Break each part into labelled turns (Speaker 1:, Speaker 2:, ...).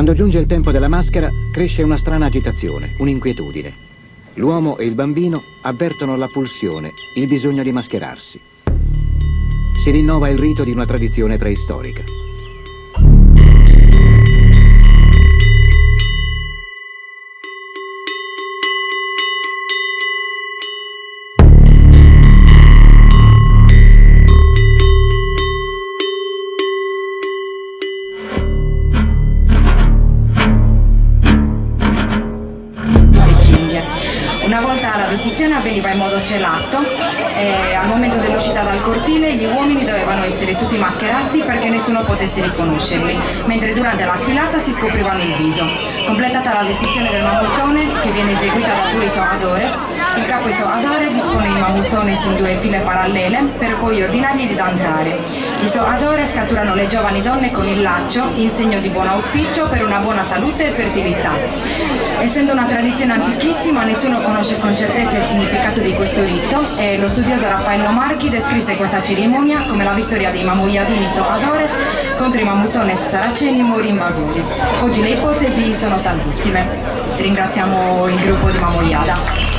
Speaker 1: Quando giunge il tempo della maschera, cresce una strana agitazione, un'inquietudine. L'uomo e il bambino avvertono la pulsione, il bisogno di mascherarsi. Si rinnova il rito di una tradizione preistorica.
Speaker 2: Una volta la vestizione avveniva in modo celato e al momento dell'uscita dal cortile gli uomini dovevano essere tutti mascherati perché nessuno potesse riconoscerli, mentre durante la sfilata si scoprivano il viso. Completata la vestizione del mamuttone, che viene eseguita da due isoadores, il capo isoadore dispone i mamuttones in due file parallele per poi ordinargli di danzare. Gli isoadores catturano le giovani donne con il laccio in segno di buon auspicio per una buona salute e fertilità. Essendo una tradizione antichissima, nessuno conosce con certezza il significato di questo rito e lo studioso Raffaello Marchi descrisse questa cerimonia come la vittoria dei Mamuyadini Soadores contro i Mamuttones saraceni mori invasori. Oggi le ipotesi sono tantissime. Ringraziamo il gruppo di Mamuyada.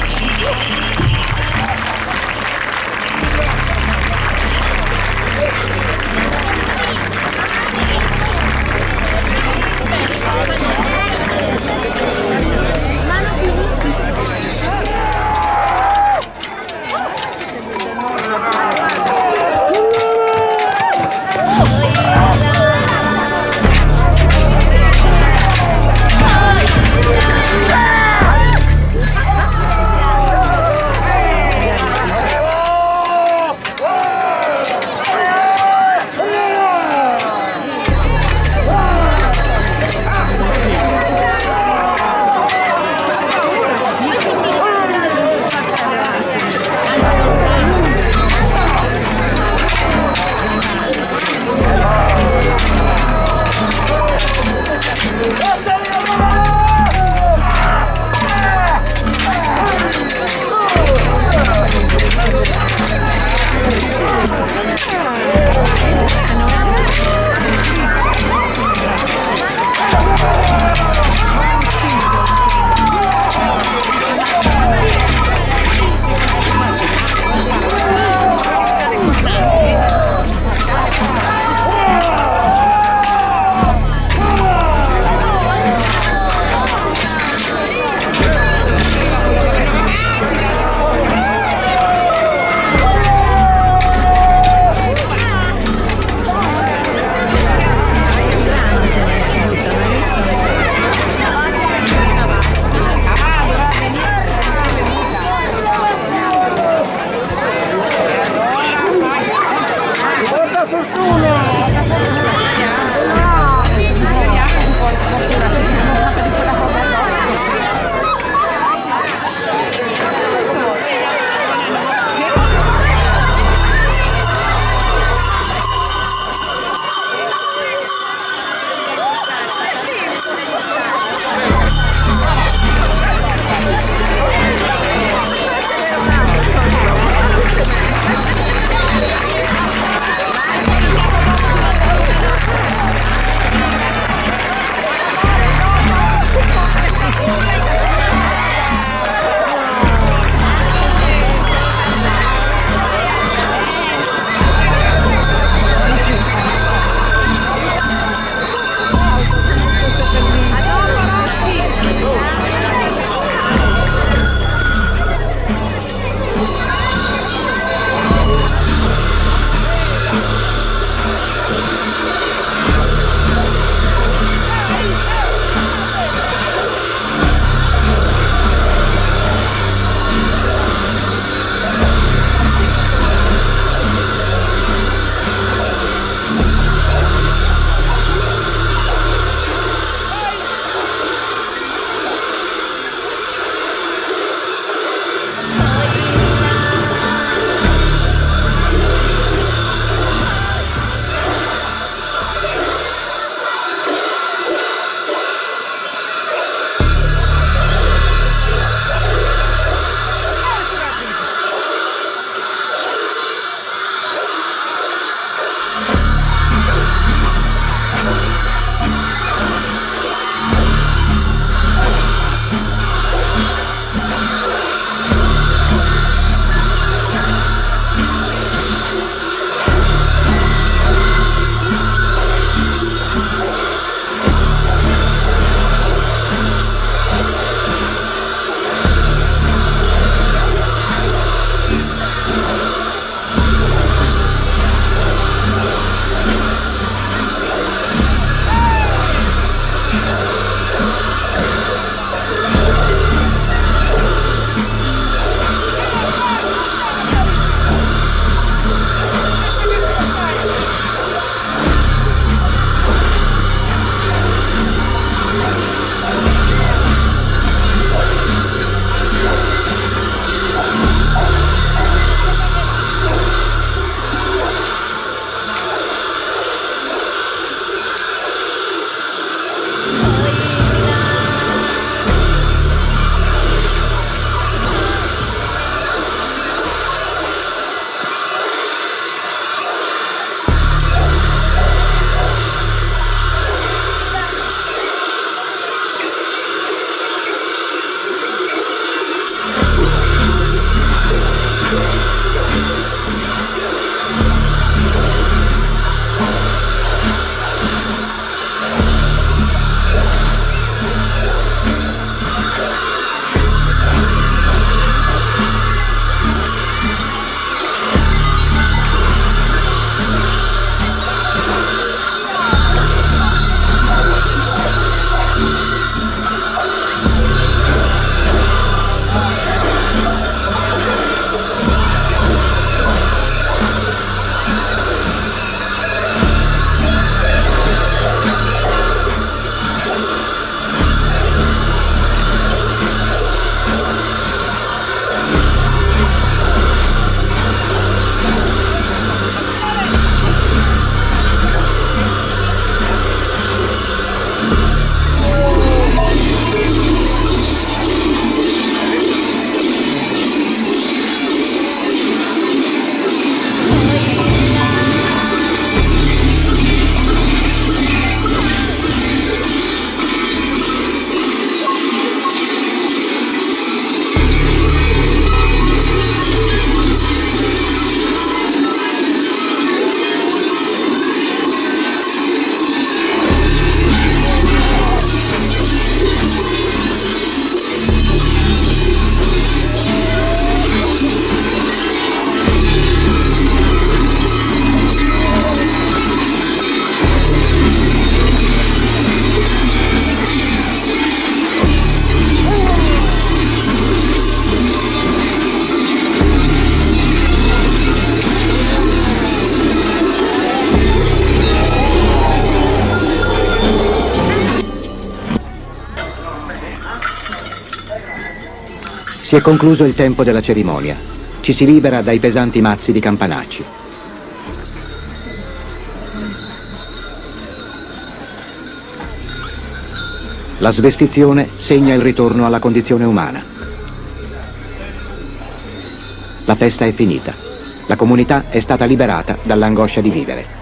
Speaker 1: Si è concluso il tempo della cerimonia. Ci si libera dai pesanti mazzi di campanacci. La svestizione segna il ritorno alla condizione umana. La festa è finita. La comunità è stata liberata dall'angoscia di vivere.